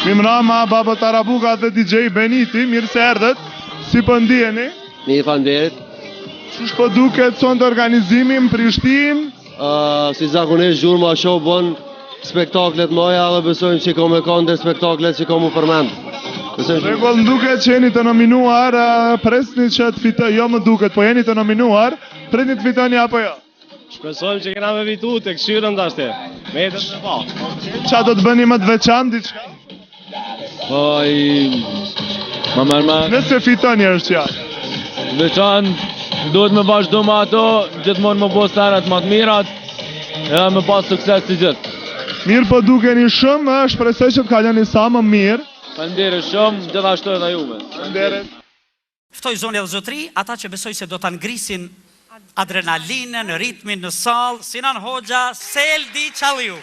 Mimrama, Babo Tarabuka dhe DJ Beniti, mirë se erdhët, si po ndiheni? Mirë, faleminderit. Ç'është po duket sonte organizimi në Prishtinë? Si zakonisht gjurma show bën spektaklet mëja dhe besojmë që me kanë spektaklet që mu përmend. Rregull, më duket që jeni të nominuar, presni që të fitoj, jo më duket, po jeni të nominuar, presni të fitoni apo jo? Shpresojmë që kena me vitu të këshyrën të ashte, me jetës me pa. Qa do të bëni më të veçantë diçka? Po ma mërma... Nëse fitoni është fjallë. Veçantë, duhet me vazhdo me ato, gjithmonë më bo starat më të mirat, edhe me pas sukses të gjithë. Mirë po dukeni shumë, shpresoj që të kaloni sa më mirë. Faleminderit shumë, gjithashtu edhe juve. Faleminderit. Ftoj zonja dhe zotri, ata që besoj se do të ngrisin adrenalinën, ritmin në salë, Sinan Hoxha, Seldi Qalliu.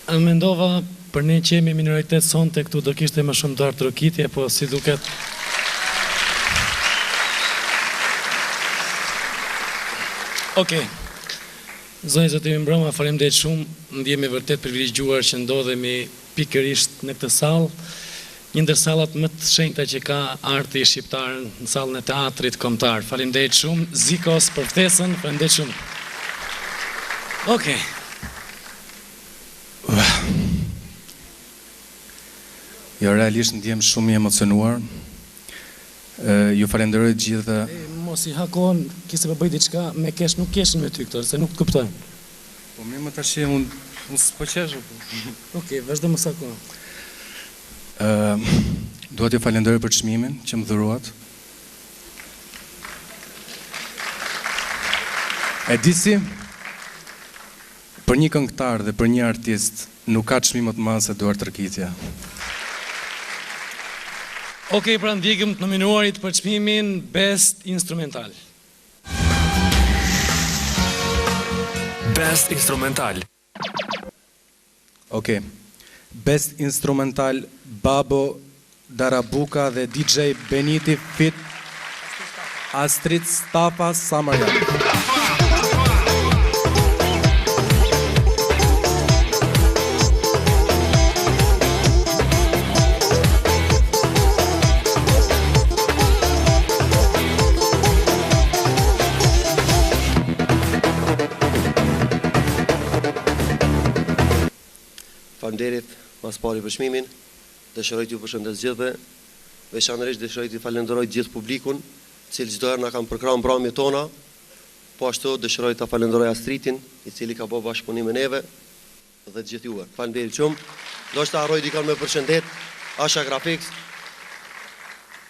Mendova për ne që jemi minoritet sonte këtu do kishte më shumë darë trokitje, po si duket... Okej. Zonjë zotimi mbroma, faleminderit shumë, ndjemi vërtet privilegjuar që ndodhemi pikërisht në këtë sallë, një ndër sallat më të shenjta që ka arti shqiptar në sallën e teatrit kombëtar. Faleminderit shumë, Zikos për ftesën, faleminderit shumë. Okej. Jo, realisht ndjem shumë i emocionuar. Ju falenderoj gjithë. Mos i hakon, kise përbëj diçka, me kesh nuk keshin me ty këto, se nuk të kuptojnë. Po mirë më tash unë s'po qeshu. Okej, vazhdo mos hakon. Dua t'ju falenderoj për çmimin që më dhuruat. E disi, për një këngëtar dhe për një artist nuk ka çmim më të madh se duart tërkitja. Okej, pra ndjekëm të nominuarit për çmimin Best Instrumental. Best Instrumental. Okej. Best Instrumental Babo Tarabuka dhe DJ Beniti fit Astrid Stafa Samarjan. Faleminderit mas pari për çmimin, dëshiroj t'ju përshëndes gjithëve, veçanërisht dëshiroj t'ju falenderoj gjithë publikun, cili çdo herë na kanë përkrahur mbrëmjet tona, po ashtu dëshiroj ta falenderoj Astridin, i cili ka bërë bashkëpunim me neve dhe të gjithë juve. Faleminderit shumë. Ndoshta harroj dikon me përshëndet, Asha Graphics.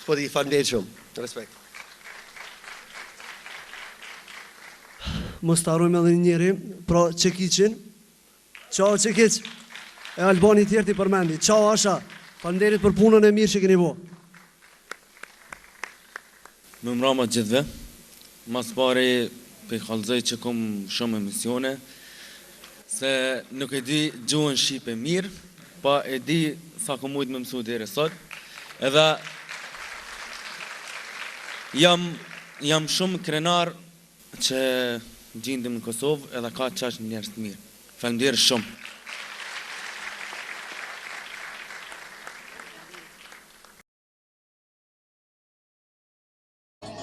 Po di faleminderit shumë. Respekt. Mos të harrojmë edhe njëri, pra Çekiçin. Ciao Çekiç. E Albani tjerë t'i përmendi. Ciao Asha, faleminderit për punën e mirë që keni bo. Më mbroma gjithve, mas pari për kallëzoj që kom shumë emisione, se nuk e di gjuhën shqipe mirë, pa e di sa kom mujtë me mësu dhere sot, edhe jam shumë krenar që gjindim në Kosovë edhe ka qash njerëz të mirë. Faleminderit shumë.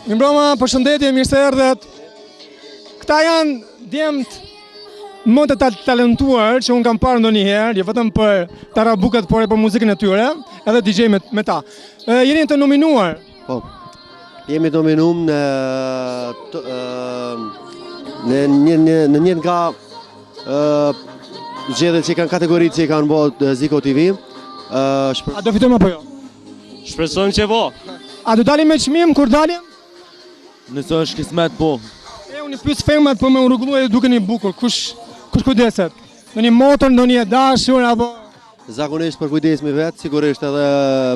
Mimbroma, përshëndetje, mirë se erdhet. Këta janë djemët më të talentuar që unë kam parë ndonjëherë, jo vetëm për Tarabukat, por e për muzikën e tyre, edhe DJ me ta. Jeni të nominuar? Po, jemi të nominuar në një nga zgjedhjet që kanë kategoritë që kanë bërë Ziko TV. A do fitojmë apo jo? Shpresojmë që po. A do dalim me çmim kur dalim? Nëse është kismet po. Unë i pyes femrat për me u rregulluar dhe dukeni bukur. Kush kujdeset? Në një motor, në një dashur apo? Zakonisht për kujdesmi vetë, sigurisht edhe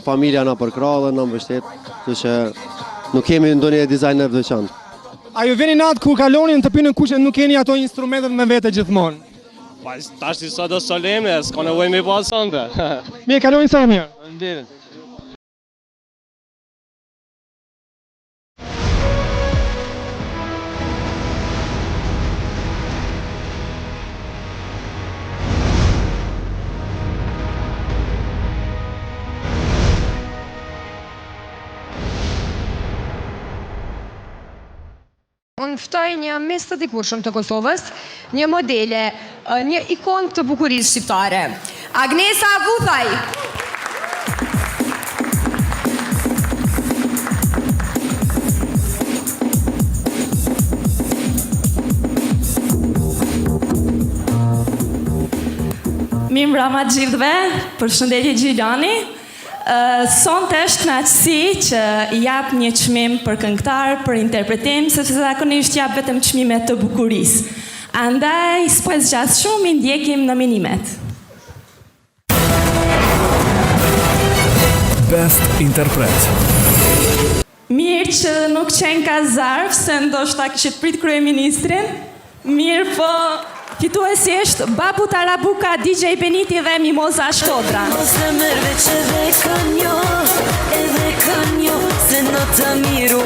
familja na përkrah dhe na mbështet, kështu që nuk kemi ndonjë dizajner të veçantë. A ju vjen natë kur kaloni në të pinën kuqe nuk keni ato instrumentet me vete gjithmonë? Pa, tash ti sa do solemne, s'ka nevojë me pas sonte. Mirë, kaloni sa mirë. Faleminderit. Unë ftoj një mes të dikurshëm të Kosovës, një modele, një ikon të bukurisë shqiptare. Agnesa Vuthaj. Mirë mbrëma të gjithëve, përshëndetje Gjilani. Sonte është kënaqësi që jap një çmim për këngëtar, për interpretim, sepse zakonisht jap vetëm çmime të bukurisë. Andaj, s'po zgjas shumë, i ndjekim nominimet. Best Interpret. Mirë që nuk qenë ka zarf, se ndoshta kishit prit kryeministrin. Mirë po fituesi është Babu Tarabuka, DJ Beniti dhe Mimoza Shkodra. Mos e merr veç edhe kanjo, se në të miru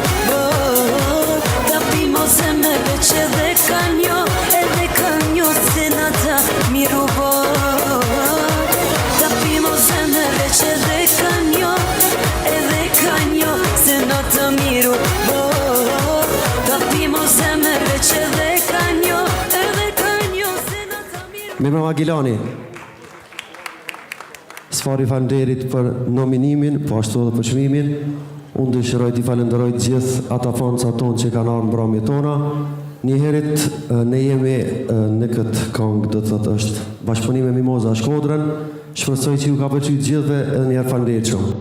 ta pi mos e merr veç edhe kanjo, se në të miru ta pi mos e merr veç edhe kanjo, se në të miru ta pi mos e merr veç edhe kanjo. Mirë Magilani, sfari falenderit për nominimin, po ashtu edhe për çmimin. Unë dëshiroj t'i falenderoj gjithë ata fansa tonë që kanë ardhur mbrëmjet tona. Njëherët ne jemi në këtë këngë, do të thotë është bashkëpunim me Mimoza Shkodrën. Shpresoj që ju ka pëlqyer gjithëve, edhe një herë falenderit shumë.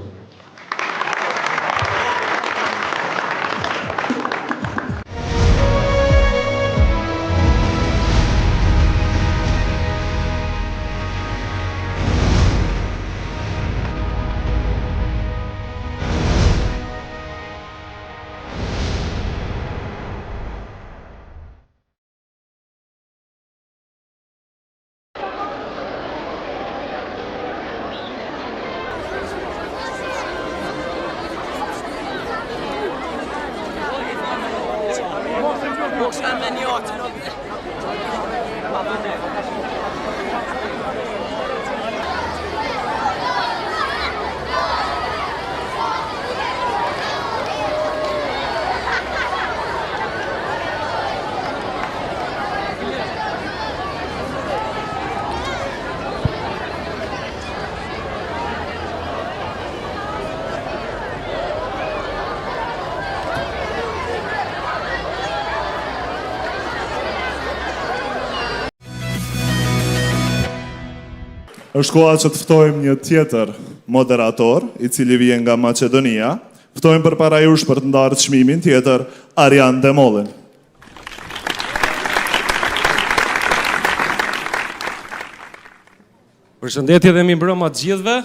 Është koha që të ftojmë një tjetër moderator, i cili vjen nga Maqedonia. Ftojmë përpara jush për të ndarë çmimin tjetër Arjan Demollin. Përshëndetje dhe mirëmbrëma të gjithëve.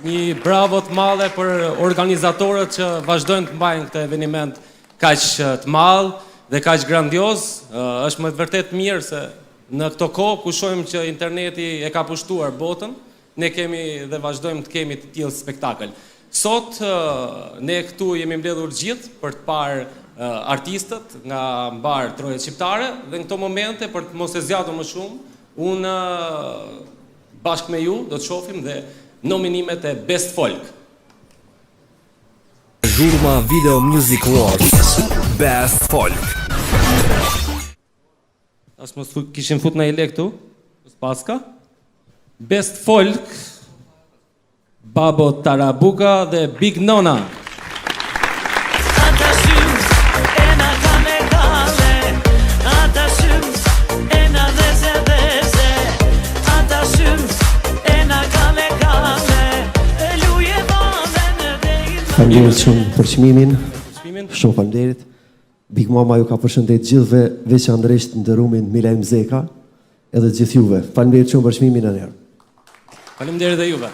Një bravo të madhe për organizatorët që vazhdojnë të mbajnë këtë eveniment kaq të madh dhe kaq grandioz. Është më vërtet mirë se në këto kohë ku shohim që interneti e ka pushtuar botën, ne kemi dhe vazhdojmë të kemi të tillë spektakël. Sot ne këtu jemi mbledhur gjithë për të parë artistët nga mbar trojet shqiptare dhe në këto momente për të mos e zgjatur më shumë, unë bashkë me ju do të shohim dhe nominimet e Best Folk. Zhurma Video Music Awards Best Folk. As mos kishin fut në ele këtu, paska. Best Folk, Babo Tarabuka dhe Big Nona. Faleminderit shumë për çmimin. Shumë faleminderit. Big Mama ju ka përshëndet gjithëve, veçanërisht nderumin Milaj Mzeka, edhe gjithë juve. Faleminderit shumë për çmimin edhe një herë. Faleminderit dhe juve.